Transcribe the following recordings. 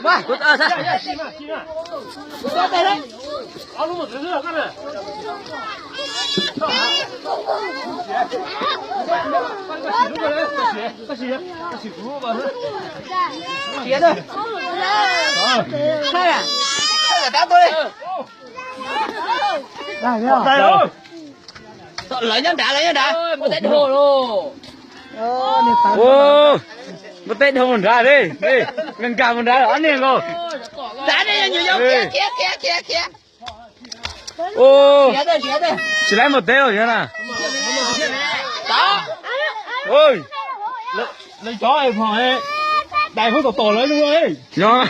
哇，我啊啥？别的，看呀，打过来，来哟，来人打，我带头喽。Ô, một tên không ra đi, đi, mình cả mình ra ăn liền rồi. Đá đi nhiều dâu kia. Ô, chỉ lấy một tên rồi nhá nè. Đó. Ôi, lấy chó em hỏi, đại không tổ lấy luôn ấy. Nhá.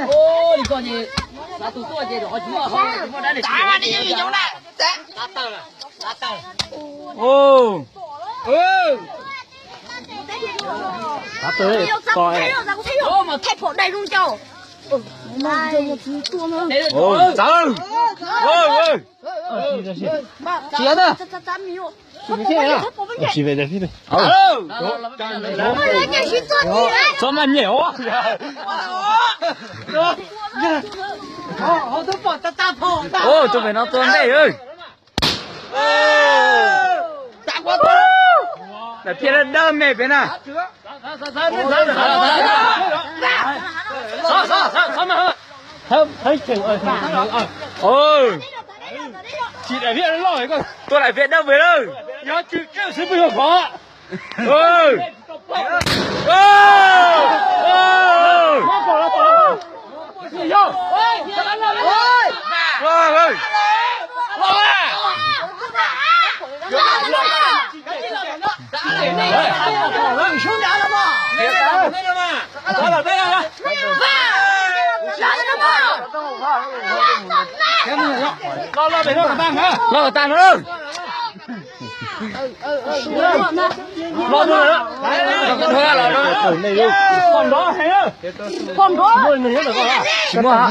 Ô, đi con gì? Là tụi tôi gì rồi, chúng nó đã để. Đá đi nhiều dâu nè. Đá tờ. Ô. Đá tới. Coi. Ô mà thay phổ đầy luôn châu. Ôi, trời. Ôi. Chị ơi. Chị về đây đi. Sao mà nhiều á? Ô, tụi mày nó tuôn đây ơi. Để phía nó đâm mày bên nào. Thấy chừng ơi. Ôi. Chị lại viện nó lòi coi. Tôi lại viện đâu về đâu. Nhớ chứ kêu sư bây giờ khó. Ôi. Lo về đâu cả tăng hả? Lo cả tăng nữa. Lo nữa đó. Còn đó hay á. Còn đó. Nuôi mình hết rồi con à? Chúng nó hả?